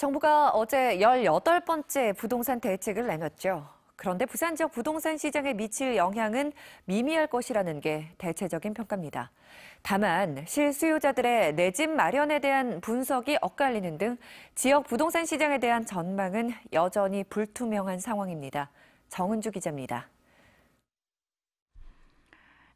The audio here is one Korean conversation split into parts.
정부가 어제 18번째 부동산 대책을 내놨죠. 그런데 부산 지역 부동산 시장에 미칠 영향은 미미할 것이라는 게 대체적인 평가입니다. 다만 실수요자들의 내 집 마련에 대한 분석이 엇갈리는 등 지역 부동산 시장에 대한 전망은 여전히 불투명한 상황입니다. 정은주 기자입니다.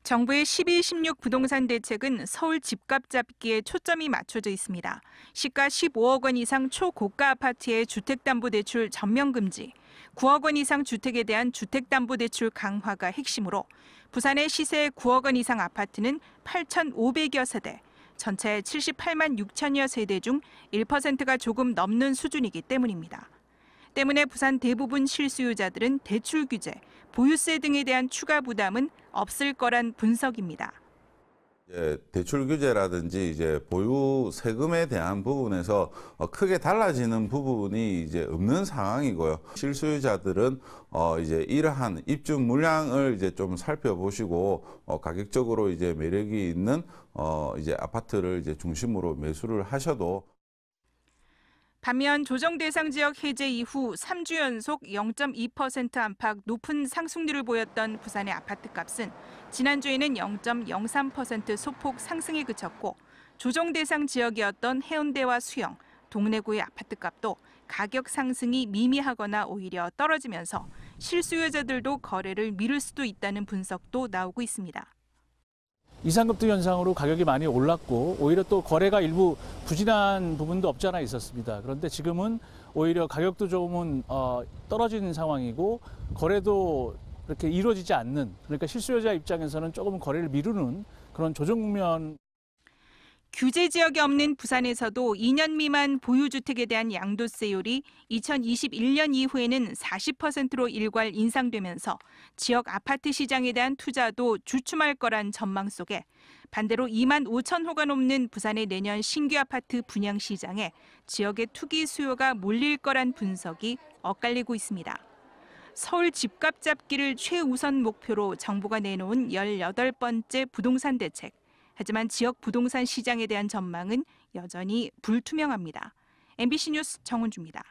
정부의 12.16 부동산 대책은 서울 집값 잡기에 초점이 맞춰져 있습니다. 시가 15억 원 이상 초고가 아파트의 주택담보대출 전면 금지, 9억 원 이상 주택에 대한 주택담보대출 강화가 핵심으로 부산의 시세 9억 원 이상 아파트는 8,500여 세대, 전체 78만 6천여 세대 중 1%가 조금 넘는 수준이기 때문입니다. 때문에 부산 대부분 실수요자들은 대출 규제, 보유세 등에 대한 추가 부담은 없을 거란 분석입니다. 대출 규제라든지 보유 세금에 대한 부분에서 크게 달라지는 부분이 없는 상황이고요. 실수요자들은 이러한 입주 물량을 좀 살펴보시고 가격적으로 매력이 있는 아파트를 중심으로 매수를 하셔도. 반면 조정 대상 지역 해제 이후 3주 연속 0.2% 안팎 높은 상승률을 보였던 부산의 아파트값은 지난주에는 0.03% 소폭 상승에 그쳤고 조정 대상 지역이었던 해운대와 수영, 동래구의 아파트값도 가격 상승이 미미하거나 오히려 떨어지면서 실수요자들도 거래를 미룰 수도 있다는 분석도 나오고 있습니다. 이상급등 현상으로 가격이 많이 올랐고 오히려 또 거래가 일부 부진한 부분도 없지 않아 있었습니다. 그런데 지금은 오히려 가격도 조금은 떨어지는 상황이고 거래도 이렇게 이루어지지 않는, 그러니까 실수요자 입장에서는 조금 거래를 미루는 그런 조정 국면. 규제 지역이 없는 부산에서도 2년 미만 보유주택에 대한 양도세율이 2021년 이후에는 40%로 일괄 인상되면서 지역 아파트 시장에 대한 투자도 주춤할 거란 전망 속에 반대로 2만 5천 호가 넘는 부산의 내년 신규 아파트 분양 시장에 지역의 투기 수요가 몰릴 거란 분석이 엇갈리고 있습니다. 서울 집값 잡기를 최우선 목표로 정부가 내놓은 18번째 부동산 대책. 하지만 지역 부동산 시장에 대한 전망은 여전히 불투명합니다. MBC 뉴스 정은주입니다.